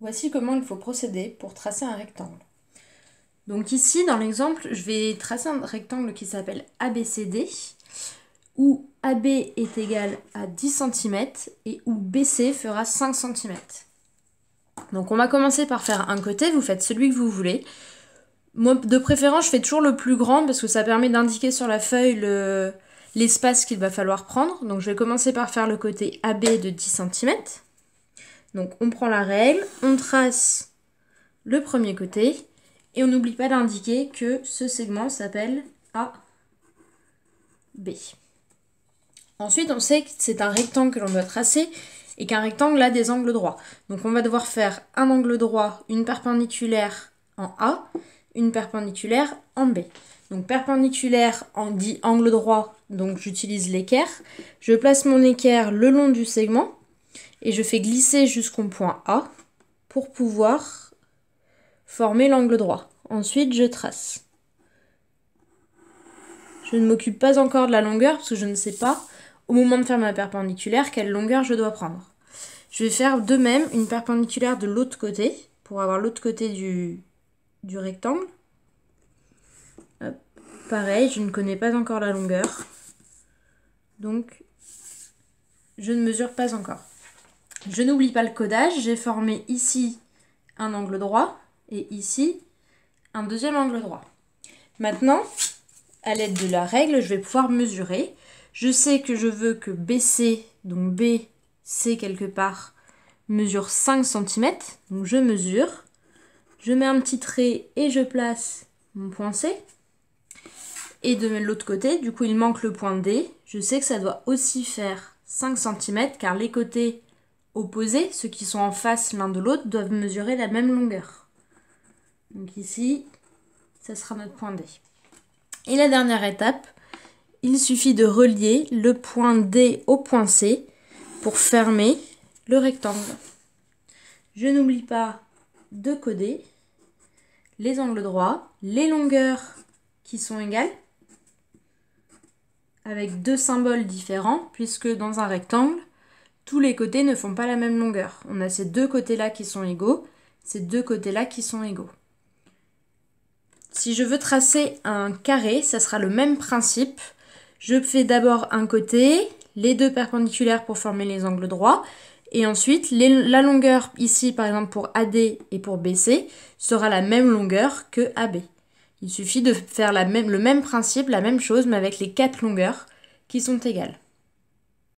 Voici comment il faut procéder pour tracer un rectangle. Donc ici, dans l'exemple, je vais tracer un rectangle qui s'appelle ABCD, où AB est égal à 10 cm et où BC fera 5 cm. Donc on va commencer par faire un côté, vous faites celui que vous voulez. Moi, de préférence, je fais toujours le plus grand parce que ça permet d'indiquer sur la feuille l'espace qu'il va falloir prendre. Donc je vais commencer par faire le côté AB de 10 cm. Donc on prend la règle, on trace le premier côté et on n'oublie pas d'indiquer que ce segment s'appelle AB. Ensuite, on sait que c'est un rectangle que l'on doit tracer et qu'un rectangle a des angles droits. Donc on va devoir faire un angle droit, une perpendiculaire en A, une perpendiculaire en B. Donc perpendiculaire en dit angle droit, donc j'utilise l'équerre. Je place mon équerre le long du segment et je fais glisser jusqu'au point A pour pouvoir former l'angle droit. Ensuite, je trace. Je ne m'occupe pas encore de la longueur parce que je ne sais pas, au moment de faire ma perpendiculaire, quelle longueur je dois prendre. Je vais faire de même une perpendiculaire de l'autre côté pour avoir l'autre côté du rectangle. Hop. Pareil, je ne connais pas encore la longueur. Donc, je ne mesure pas encore. Je n'oublie pas le codage. J'ai formé ici un angle droit et ici un deuxième angle droit. Maintenant, à l'aide de la règle, je vais pouvoir mesurer. Je sais que je veux que BC, donc BC quelque part, mesure 5 cm. Donc je mesure. Je mets un petit trait et je place mon point C. Et de l'autre côté, du coup il manque le point D. Je sais que ça doit aussi faire 5 cm car les côtés opposés, ceux qui sont en face l'un de l'autre, doivent mesurer la même longueur. Donc ici, ça sera notre point D. Et la dernière étape, il suffit de relier le point D au point C pour fermer le rectangle. Je n'oublie pas de coder les angles droits, les longueurs qui sont égales, avec deux symboles différents, puisque dans un rectangle, tous les côtés ne font pas la même longueur. On a ces deux côtés-là qui sont égaux, ces deux côtés-là qui sont égaux. Si je veux tracer un carré, ça sera le même principe. Je fais d'abord un côté, les deux perpendiculaires pour former les angles droits, et ensuite la longueur ici par exemple pour AD et pour BC sera la même longueur que AB. Il suffit de faire le même principe, la même chose, mais avec les quatre longueurs qui sont égales.